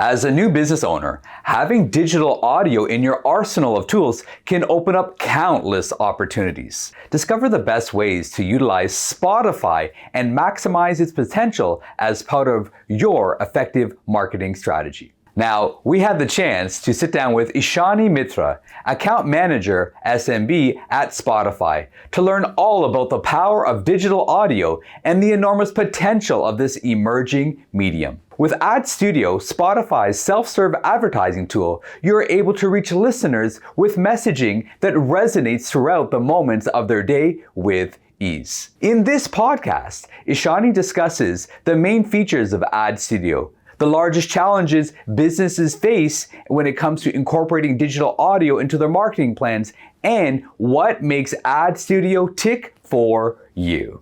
As a new business owner, having digital audio in your arsenal of tools can open up countless opportunities. Discover the best ways to utilize Spotify and maximize its potential as part of your effective marketing strategy. Now, we had the chance to sit down with Ishani Mitra, account manager SMB at Spotify, to learn all about the power of digital audio and the enormous potential of this emerging medium. With Ad Studio, Spotify's self-serve advertising tool, you're able to reach listeners with messaging that resonates throughout the moments of their day with ease. In this podcast, Ishani discusses the main features of Ad Studio, the largest challenges businesses face when it comes to incorporating digital audio into their marketing plans, and what makes Ad Studio tick for you.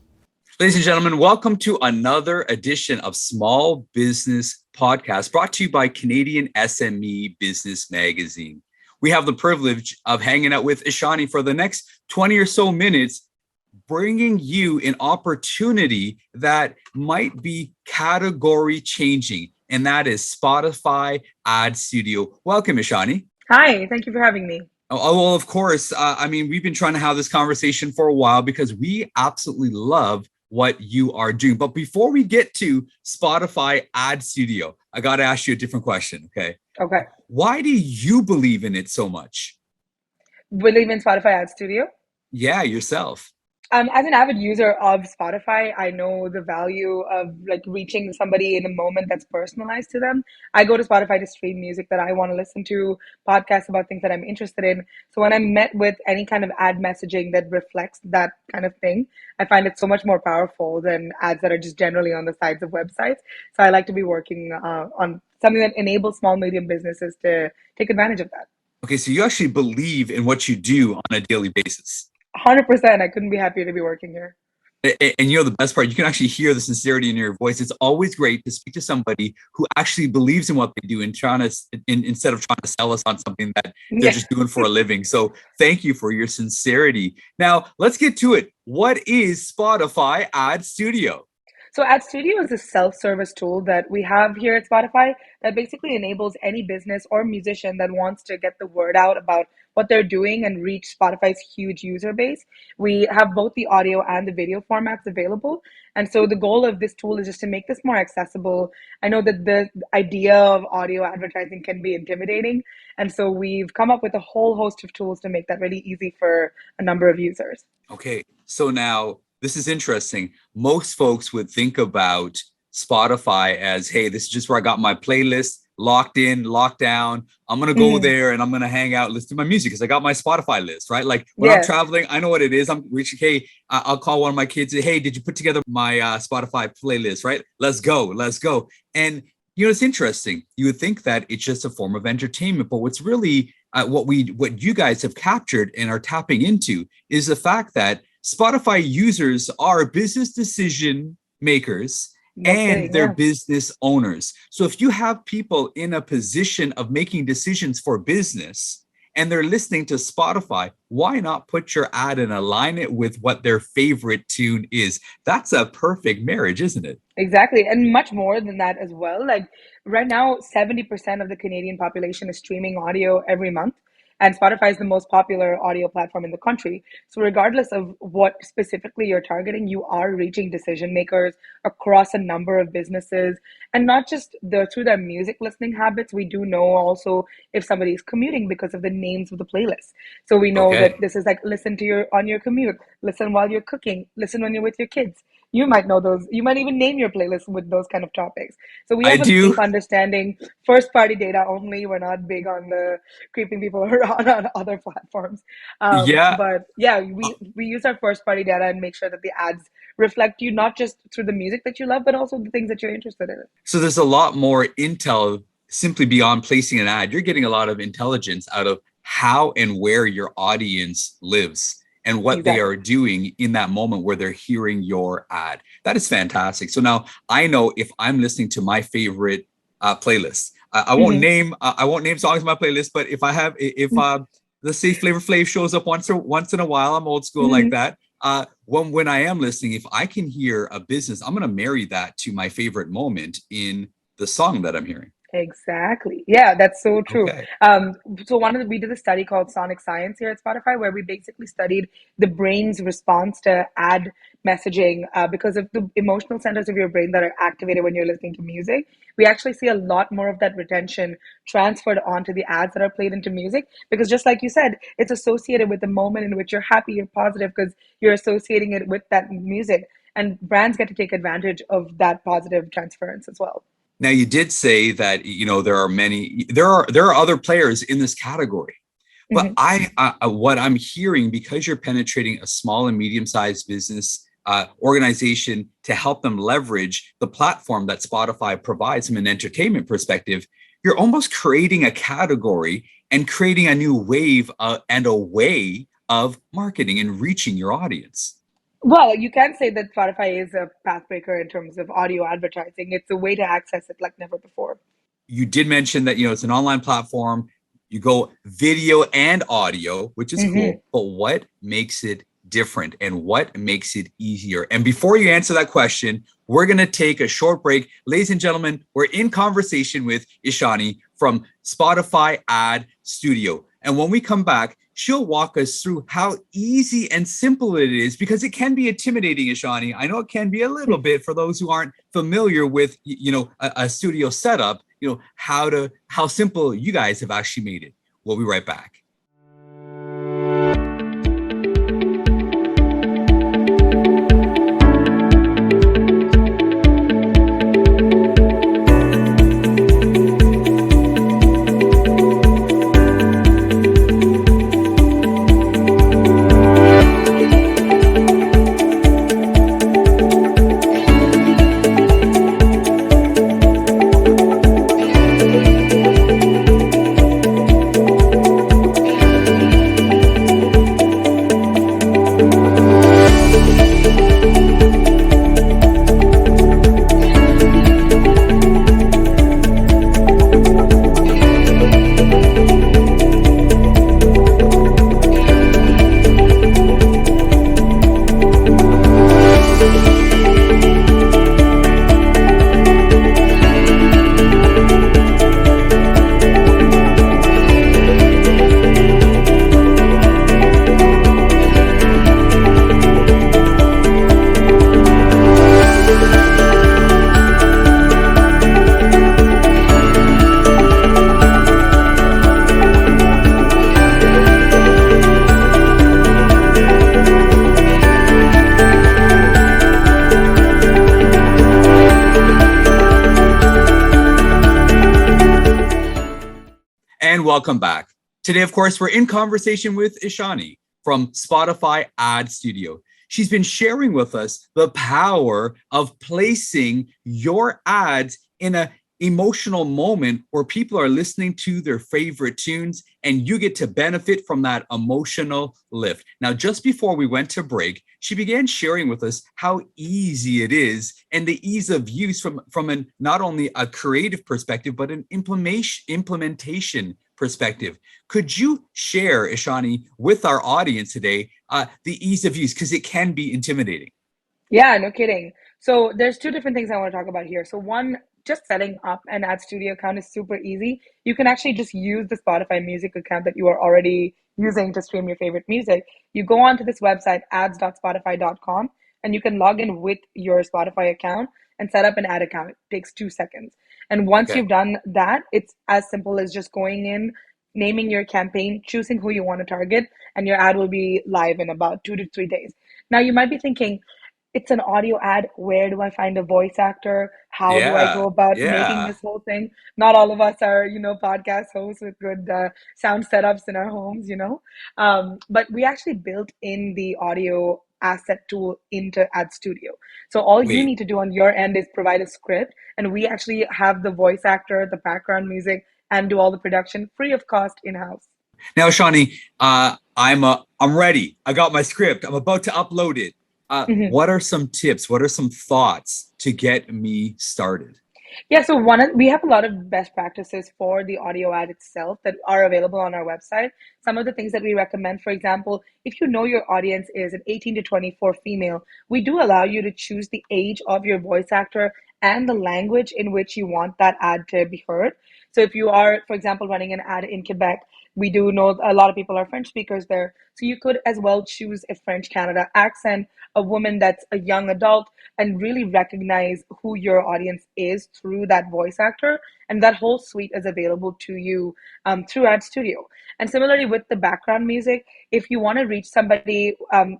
Ladies and gentlemen, welcome to another edition of Small Business Podcast, brought to you by Canadian SME Business Magazine. We have the privilege of hanging out with Ishani for the next 20 or so minutes, bringing you an opportunity that might be category changing, and that is Spotify Ad Studio. Welcome, Ishani. Hi, thank you for having me. Oh, well, of course. We've been trying to have this conversation for a while because we absolutely love what you are doing. But before we get to Spotify Ad Studio, I got to ask you a different question, okay? Okay. Why do you believe in it so much? Believe in Spotify Ad Studio? Yeah, yourself. As an avid user of Spotify, I know the value of reaching somebody in a moment that's personalized to them. I go to Spotify to stream music that I want to listen to, podcasts about things that I'm interested in. So when I'm met with any kind of ad messaging that reflects that kind of thing, I find it so much more powerful than ads that are just generally on the sides of websites. So I like to be working on something that enables small, medium businesses to take advantage of that. Okay, so you actually believe in what you do on a daily basis. 100%. I couldn't be happier to be working here. And you know, the best part, you can actually hear the sincerity in your voice. It's always great to speak to somebody who actually believes in what they do and instead of trying to sell us on something that they're just doing for a living. So thank you for your sincerity. Now, let's get to it. What is Spotify Ad Studio? So Ad Studio is a self-service tool that we have here at Spotify that basically enables any business or musician that wants to get the word out about what they're doing and reach Spotify's huge user base. We have both the audio and the video formats available. And so the goal of this tool is just to make this more accessible. I know that the idea of audio advertising can be intimidating. And so we've come up with a whole host of tools to make that really easy for a number of users. Okay, so now this is interesting. Most folks would think about Spotify as, hey, this is just where I got my playlist locked in, locked down. I'm going to go there and I'm going to hang out, listen to my music because I got my Spotify list, right? Like when I'm traveling, I know what it is. I'm reaching, hey, I'll call one of my kids. Hey, did you put together my Spotify playlist, right? Let's go. And, you know, it's interesting. You would think that it's just a form of entertainment, but what's really what you guys have captured and are tapping into is the fact that Spotify users are business decision makers and they're business owners. So if you have people in a position of making decisions for business and they're listening to Spotify, why not put your ad and align it with what their favorite tune is? That's a perfect marriage, isn't it? Exactly. And much more than that as well. Like right now, 70% of the Canadian population is streaming audio every month. And Spotify is the most popular audio platform in the country. So regardless of what specifically you're targeting, you are reaching decision makers across a number of businesses, and not just through their music listening habits. We do know also if somebody is commuting because of the names of the playlist. So we know that this is like listen to on your commute, listen while you're cooking, listen when you're with your kids. You might know those. You might even name your playlist with those kind of topics. So we have a deep understanding. First party data only. We're not big on the creeping people around on other platforms. But yeah, we use our first party data and make sure that the ads reflect you not just through the music that you love, but also the things that you're interested in. So there's a lot more intel simply beyond placing an ad. You're getting a lot of intelligence out of how and where your audience lives and what they are doing in that moment where they're hearing your ad. That is fantastic. So now I know if I'm listening to my favorite playlist, I won't name songs in my playlist, but if let's say Flavor Flav shows up once in a while, I'm old school like that. When I am listening, if I can hear a business, I'm going to marry that to my favorite moment in the song that I'm hearing. Exactly. Yeah, that's so true. Okay. So we did a study called Sonic Science here at Spotify, where we basically studied the brain's response to ad messaging because of the emotional centers of your brain that are activated when you're listening to music. We actually see a lot more of that retention transferred onto the ads that are played into music because, just like you said, it's associated with the moment in which you're happy, you're positive because you're associating it with that music, and brands get to take advantage of that positive transference as well. Now you did say that there are other players in this category, but Mhm. what I'm hearing, because you're penetrating a small and medium sized business organization to help them leverage the platform that Spotify provides from an entertainment perspective, you're almost creating a category and creating a new wave and a way of marketing and reaching your audience. Well, you can say that Spotify is a pathbreaker in terms of audio advertising. It's a way to access it like never before. You did mention that it's an online platform. You go video and audio, which is Hmm. cool, but what makes it different and what makes it easier? And before you answer that question, we're going to take a short break. Ladies and gentlemen, we're in conversation with Ishani from Spotify Ad Studio. And when we come back, she'll walk us through how easy and simple it is, because it can be intimidating, Ishani. I know it can be a little bit for those who aren't familiar with, a studio setup, how simple you guys have actually made it. We'll be right back. And welcome back. Today, of course, we're in conversation with Ishani from Spotify Ad Studio. She's been sharing with us the power of placing your ads in an emotional moment where people are listening to their favorite tunes and you get to benefit from that emotional lift. Now, just before we went to break, she began sharing with us how easy it is and the ease of use from not only a creative perspective, but an implementation perspective. Could you share, Ishani, with our audience today, the ease of use? Because it can be intimidating. Yeah, no kidding. So there's two different things I want to talk about here. So one, just setting up an ad studio account is super easy. You can actually just use the Spotify music account that you are already using to stream your favorite music. You go onto this website, ads.spotify.com, and you can log in with your Spotify account and set up an ad account. It takes 2 seconds. And once Okay. you've done that, it's as simple as just going in, naming your campaign, choosing who you want to target, and your ad will be live in about 2 to 3 days. Now, you might be thinking, it's an audio ad. Where do I find a voice actor? How do I go Yeah. about making Yeah. this whole thing? Not all of us are, podcast hosts with good sound setups in our homes, But we actually built in the audio asset tool into Ad Studio. So all you Wait. need to do on your end is provide a script, and we actually have the voice actor, the background music, and do all the production free of cost in house. Now, Shawnee, I'm ready. I got my script. I'm about to upload it. What are some tips? What are some thoughts to get me started? Yeah, so we have a lot of best practices for the audio ad itself that are available on our website. Some of the things that we recommend, for example, if you know your audience is an 18 to 24 female, we do allow you to choose the age of your voice actor and the language in which you want that ad to be heard. So if you are, for example, running an ad in Quebec, we do know a lot of people are French speakers there. So you could as well choose a French Canada accent, a woman that's a young adult, and really recognize who your audience is through that voice actor. And that whole suite is available to you through Ad Studio. And similarly with the background music, if you want to reach somebody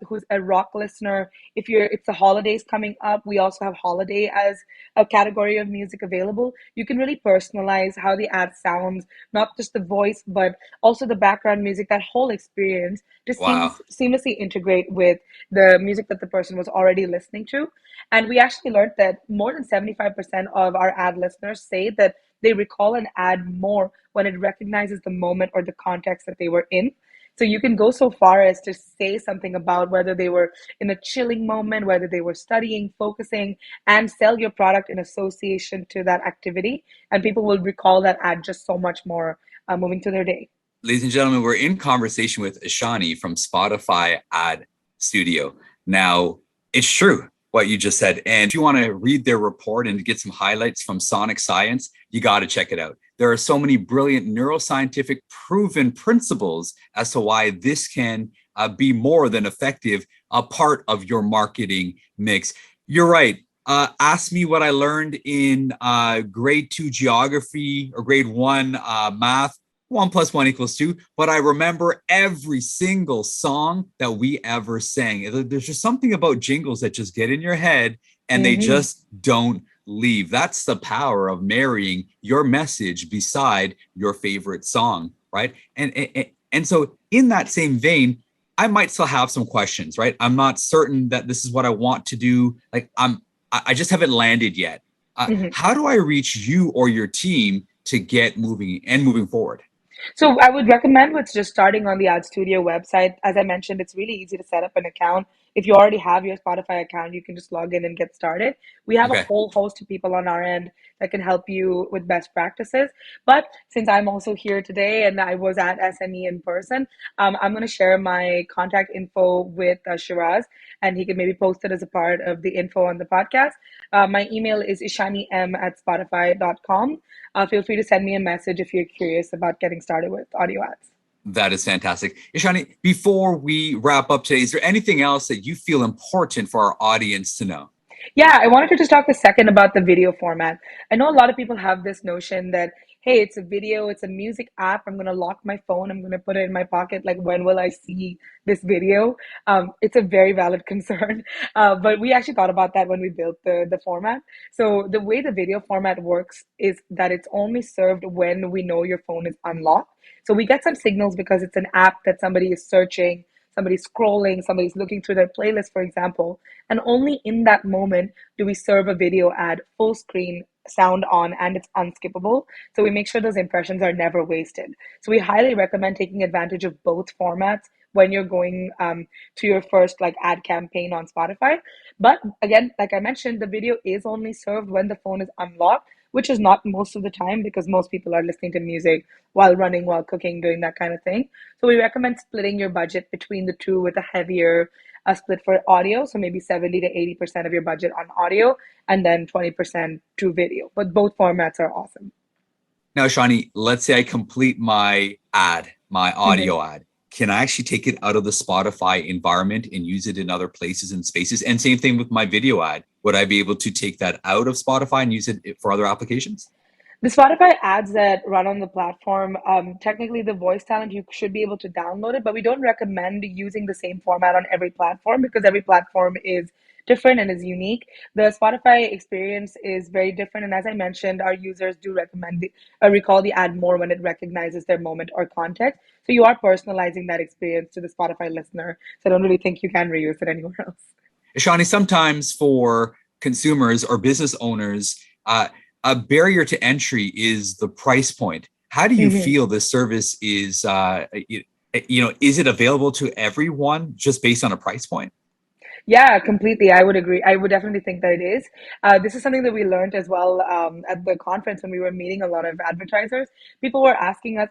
who's a rock listener, if you're it's the holidays coming up, we also have holiday as a category of music available. You can really personalize how the ad sounds, not just the voice, but also the background music, that whole experience to Wow. seamlessly integrate with the music that the person was already listening to. And we actually learned that more than 75% of our ad listeners say that they recall an ad more when it recognizes the moment or the context that they were in. So you can go so far as to say something about whether they were in a chilling moment, whether they were studying, focusing, and sell your product in association to that activity. And people will recall that ad just so much more moving to their day. Ladies and gentlemen, we're in conversation with Ishani from Spotify Ad Studio. Now, it's true what you just said. And if you want to read their report and get some highlights from Sonic Science, you got to check it out. There are so many brilliant neuroscientific proven principles as to why this can be more than effective, a part of your marketing mix. You're right. Ask me what I learned in grade 2 geography or grade 1 math. 1 + 1 = 2, but I remember every single song that we ever sang. There's just something about jingles that just get in your head and they Mm-hmm. just don't leave. That's the power of marrying your message beside your favorite song, right? And so in that same vein, I might still have some questions, right? I'm not certain that this is what I want to do. Like I just haven't landed yet. Mm-hmm. How do I reach you or your team to get moving forward? So I would recommend with just starting on the Ad Studio website. As I mentioned, it's really easy to set up an account. If you already have your Spotify account, you can just log in and get started. We have a Okay. whole host of people on our end that can help you with best practices. But since I'm also here today and I was at SME in person, I'm going to share my contact info with Shiraz, and he can maybe post it as a part of the info on the podcast. My email is ishanim@spotify.com. Feel free to send me a message if you're curious about getting started with audio ads. That is fantastic. Ishani, before we wrap up today, is there anything else that you feel important for our audience to know? Yeah, I wanted to just talk a second about the video format. I know a lot of people have this notion that, hey, it's a video, it's a music app. I'm going to lock my phone, I'm going to put it in my pocket. Like, when will I see this video? It's a very valid concern. But we actually thought about that when we built the format. So, the way the video format works is that it's only served when we know your phone is unlocked. So, we get some signals because it's an app that somebody is searching, somebody's scrolling, somebody's looking through their playlist, for example. And only in that moment do we serve a video ad full screen, sound on, and it's unskippable. So we make sure those impressions are never wasted. So we highly recommend taking advantage of both formats when you're going to your first like ad campaign on Spotify. But again, like I mentioned, the video is only served when the phone is unlocked, which is not most of the time because most people are listening to music while running, while cooking, doing that kind of thing. So we recommend splitting your budget between the two with a heavier split for audio. So maybe 70 to 80% of your budget on audio and then 20% to video. But both formats are awesome. Now, Shani, let's say I complete my ad, my Mm-hmm. audio ad. Can I actually take it out of the Spotify environment and use it in other places and spaces? And same thing with my video ad. Would I be able to take that out of Spotify and use it for other applications? The Spotify ads that run on the platform, technically the voice talent, you should be able to download it, but we don't recommend using the same format on every platform because every platform is different and is unique. The Spotify experience is very different. And as I mentioned, our users do recommend recall the ad more when it recognizes their moment or context. So you are personalizing that experience to the Spotify listener. So I don't really think you can reuse it anywhere else. Shani, sometimes for consumers or business owners, a barrier to entry is the price point. How do you Mhm. feel this service is, is it available to everyone just based on a price point? Yeah, completely. I would agree. I would definitely think that it is. This is something that we learned as well at the conference when we were meeting a lot of advertisers. People were asking us,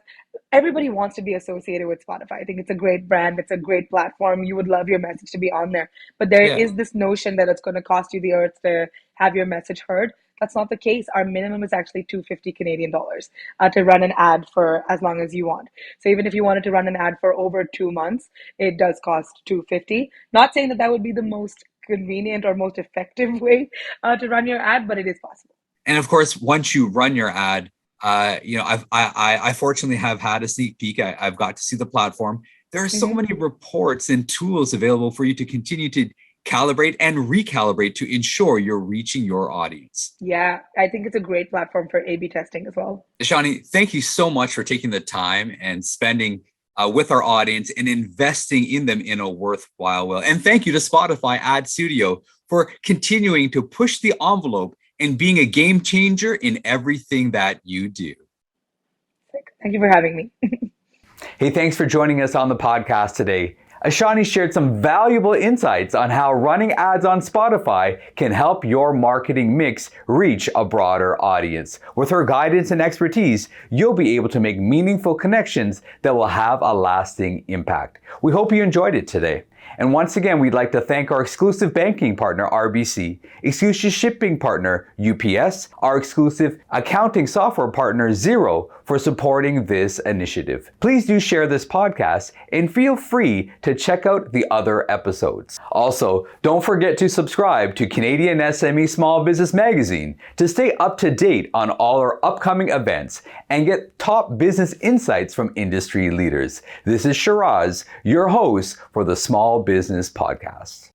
everybody wants to be associated with Spotify. I think it's a great brand, it's a great platform. You would love your message to be on there. But there Yeah. is this notion that it's going to cost you the earth to have your message heard. That's not the case. Our minimum is actually 250 Canadian dollars to run an ad for as long as you want. So even if you wanted to run an ad for over 2 months, it does cost 250. Not saying that that would be the most convenient or most effective way to run your ad, but it is possible. And of course, once you run your ad, I fortunately have had a sneak peek. I've got to see the platform. There are so many reports and tools available for you to continue to calibrate and recalibrate to ensure you're reaching your audience. Yeah, I think it's a great platform for A/B testing as well. Ishani, thank you so much for taking the time and spending with our audience and investing in them in a worthwhile way. And thank you to Spotify Ad Studio for continuing to push the envelope and being a game changer in everything that you do. Thank you for having me. Hey, thanks for joining us on the podcast today. Ishani shared some valuable insights on how running ads on Spotify can help your marketing mix reach a broader audience. With her guidance and expertise, you'll be able to make meaningful connections that will have a lasting impact. We hope you enjoyed it today. And once again, we'd like to thank our exclusive banking partner, RBC, exclusive shipping partner, UPS, our exclusive accounting software partner, Xero, for supporting this initiative. Please do share this podcast and feel free to check out the other episodes. Also, don't forget to subscribe to Canadian SME Small Business Magazine to stay up to date on all our upcoming events and get top business insights from industry leaders. This is Shiraz, your host for the Small Business Podcast.